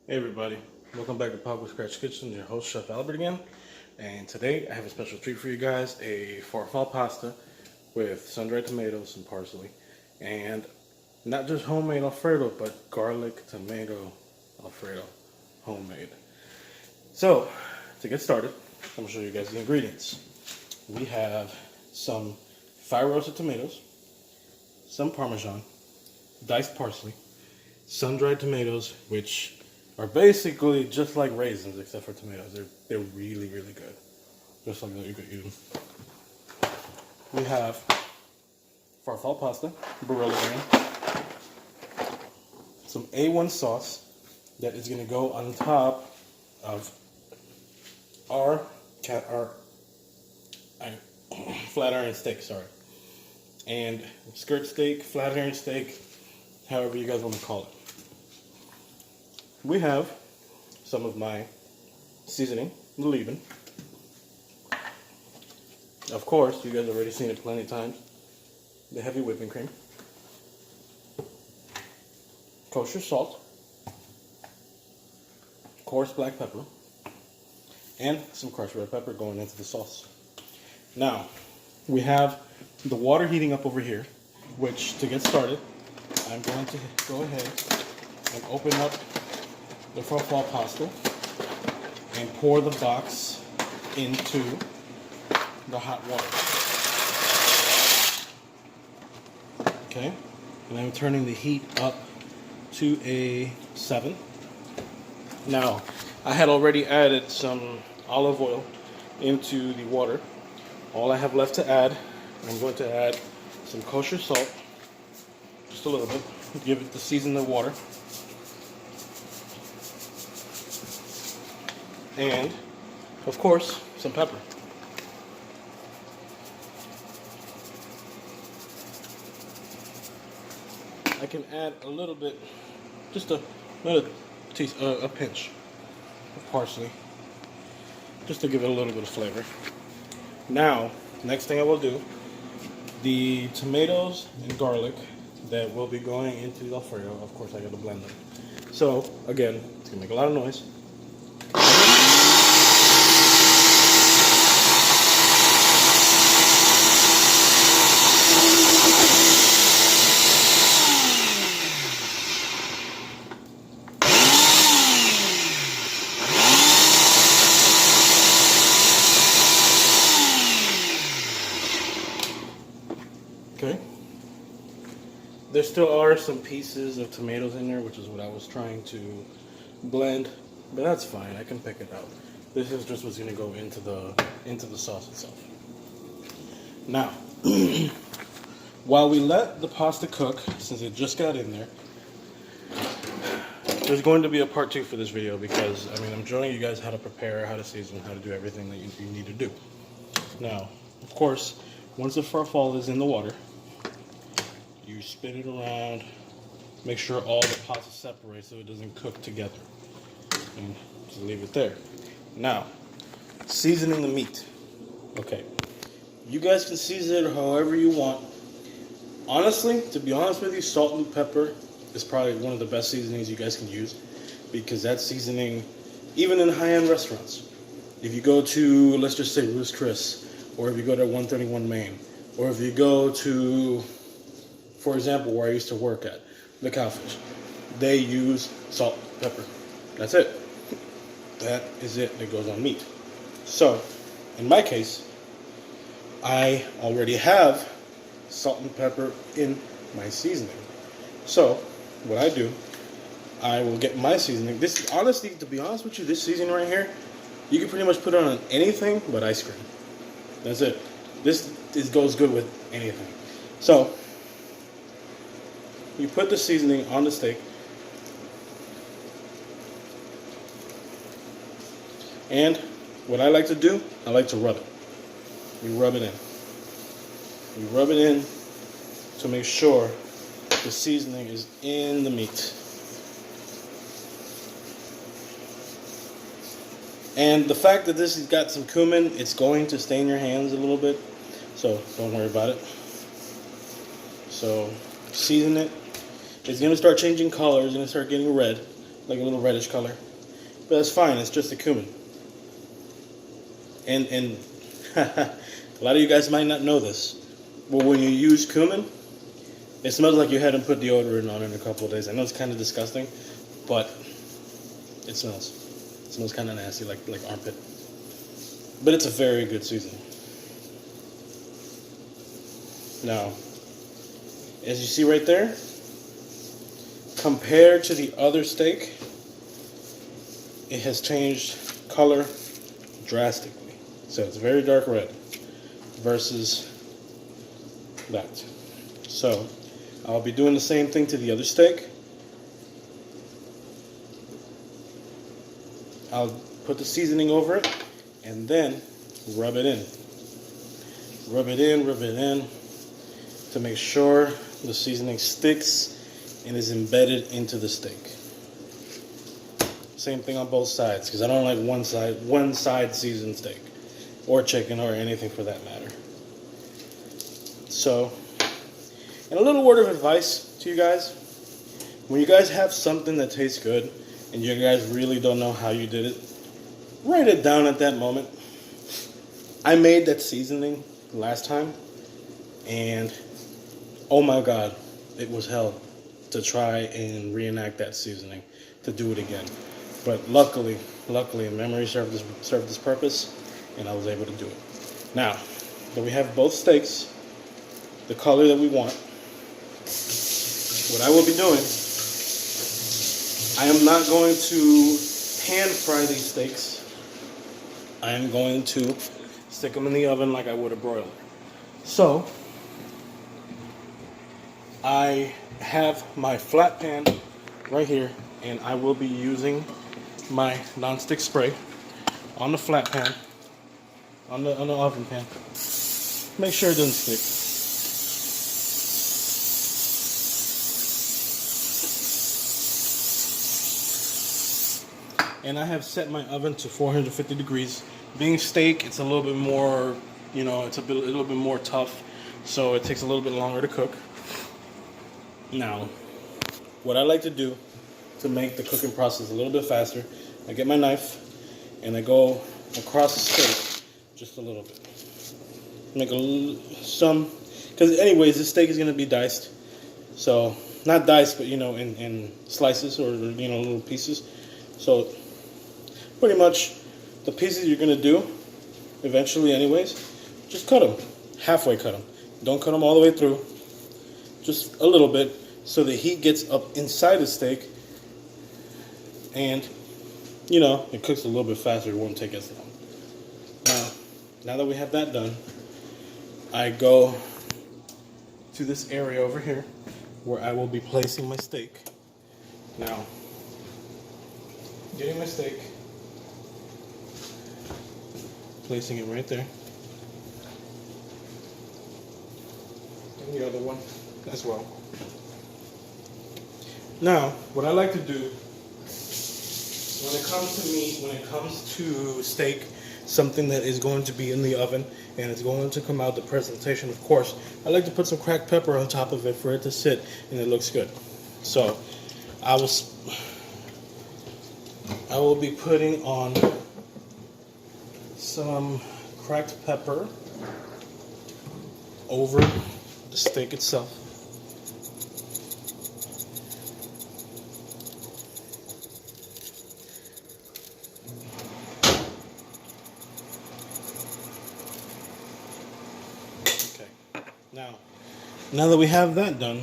Hey everybody, welcome back to Pop with Scratch Kitchen. Your host Chef Albert again, and today I have a special treat for you guys: a farfalle pasta with sun-dried tomatoes and parsley, and not just homemade Alfredo, but garlic tomato Alfredo, homemade. So to get started, I'm gonna show you guys the ingredients. We have some fire roasted tomatoes, some Parmesan, diced parsley, sun-dried tomatoes, which are basically just like raisins except for tomatoes. They're really good, just like that you could eat them. We have farfalle pasta, Barilla brand, some A1 sauce that is going to go on top of our flat iron steak, and skirt steak, flat iron steak, however you guys want to call it. We have some of my seasoning, the leaven. Of course, you guys have already seen it plenty of times. The heavy whipping cream. Kosher salt. Coarse black pepper. And some crushed red pepper going into the sauce. Now, we have the water heating up over here, which, to get started, I'm going to go ahead and open up the farfalle pasta and pour the box into the hot water. Okay, and I'm turning the heat up to a 7. Now, I had already added some olive oil into the water. All I have left to add, I'm going to add some kosher salt, just a little bit, give it the season of water. And, of course, some pepper. I can add a little bit, just a pinch of parsley, just to give it a little bit of flavor. Now, next thing I will do, the tomatoes and garlic that will be going into the Alfredo, of course I got to blend them. So, again, it's going to make a lot of noise. Okay. There still are some pieces of tomatoes in there, which is what I was trying to blend, but that's fine. I can pick it out. This is just what's going to go into the sauce itself. Now, while we let the pasta cook, since it just got in there, there's going to be a part 2 for this video because I'm showing you guys how to prepare, how to season, how to do everything that you need to do. Now, of course, once the farfalle is in the water, you spin it around, make sure all the pasta separates so it doesn't cook together, and just leave it there. Now, seasoning the meat. Okay, you guys can season it however you want. Honestly, to be honest with you, salt and pepper is probably one of the best seasonings you guys can use, because that seasoning, even in high-end restaurants, if you go to, let's just say, Ruth's Chris, or if you go to 131 Main, or if you go to, for example, where I used to work at, the Cowfish, they use salt, pepper. That's it. That is it that goes on meat. So, in my case, I already have salt and pepper in my seasoning. So, what I do, I will get my seasoning. This, honestly, to be honest with you, this seasoning right here, you can pretty much put it on anything but ice cream. That's it. This goes good with anything. So, you put the seasoning on the steak, and what I like to do, I like to rub it. You rub it in. You rub it in to make sure the seasoning is in the meat. And the fact that this has got some cumin, it's going to stain your hands a little bit, so don't worry about it. So season it. It's going to start changing color. It's going to start getting red. like a little reddish color. But that's fine, it's just the cumin. And a lot of you guys might not know this, but when you use cumin, it smells like you hadn't put deodorant on in a couple of days. I know it's kind of disgusting, but it smells. It smells kind of nasty, like armpit. But it's a very good seasoning. Now, as you see right there, compared to the other steak, it has changed color drastically. So it's very dark red versus that. So I'll be doing the same thing to the other steak. I'll put the seasoning over it and then rub it in. Rub it in to make sure the seasoning sticks and is embedded into the steak. Same thing on both sides, because I don't like one side seasoned steak or chicken or anything for that matter. So, and a little word of advice to you guys: when you guys have something that tastes good and you guys really don't know how you did it, write it down at that moment. I made that seasoning last time, and oh my god, it was hell to try and reenact that seasoning, to do it again. But luckily, memory served this purpose, and I was able to do it. Now that we have both steaks the color that we want, what I will be doing, I am not going to pan fry these steaks. I am going to stick them in the oven like I would a broiler. So I have my flat pan right here, and I will be using my nonstick spray on the flat pan, on the oven pan. Make sure it doesn't stick. And I have set my oven to 450 degrees. Being steak, it's a little bit more, it's a little bit more tough, so it takes a little bit longer to cook. Now, what I like to do to make the cooking process a little bit faster, I get my knife and I go across the steak just a little bit. Make some, because anyways, the steak is going to be diced. So, not diced, but in slices or little pieces. So, pretty much the pieces you're going to do eventually anyways, just cut them. Halfway cut them. Don't cut them all the way through. Just a little bit, so the heat gets up inside the steak, and it cooks a little bit faster. It won't take as long. Now that we have that done, I go to this area over here where I will be placing my steak. Now, getting my steak, placing it right there, and the other one as well. Now, what I like to do when it comes to meat, when it comes to steak, something that is going to be in the oven and it's going to come out, the presentation, of course, I like to put some cracked pepper on top of it for it to sit and it looks good. So I will be putting on some cracked pepper over the steak itself. Now that we have that done,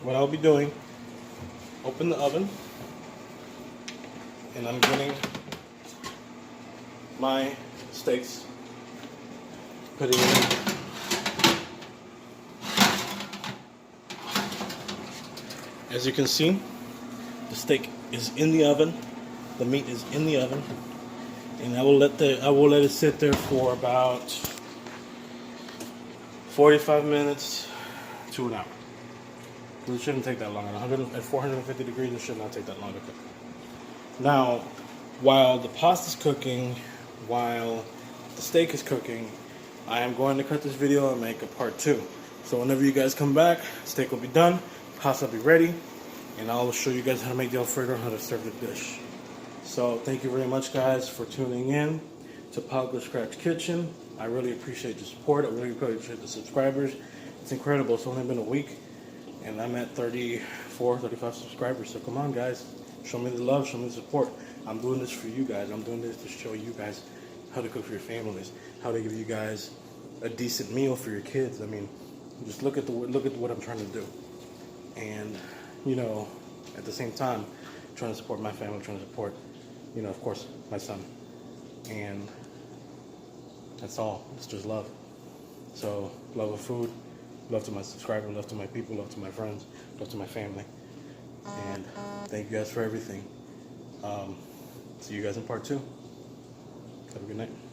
what I'll be doing, open the oven, and I'm getting my steaks, putting it in. As you can see, the steak is in the oven, the meat is in the oven, and I will let it sit there for about 45 minutes to an hour. It shouldn't take that long. At 450 degrees, it should not take that long to cook. Now, while the pasta's cooking, while the steak is cooking, I am going to cut this video and make a part 2. So whenever you guys come back, steak will be done, pasta will be ready, and I'll show you guys how to make the Alfredo and how to serve the dish. So thank you very much, guys, for tuning in to Pablo's Scratch Kitchen. I really appreciate the support. I really appreciate the subscribers. It's incredible. It's only been a week, and I'm at 34, 35 subscribers. So come on, guys. Show me the love. Show me the support. I'm doing this for you guys. I'm doing this to show you guys how to cook for your families, how to give you guys a decent meal for your kids. I mean, just look at what I'm trying to do, and you know, at the same time, trying to support my family, trying to support, you know, of course, my son, and that's all. It's just love. So love of food, love to my subscribers, love to my people, love to my friends, love to my family, and thank you guys for everything. See you guys in part 2. Have a good night.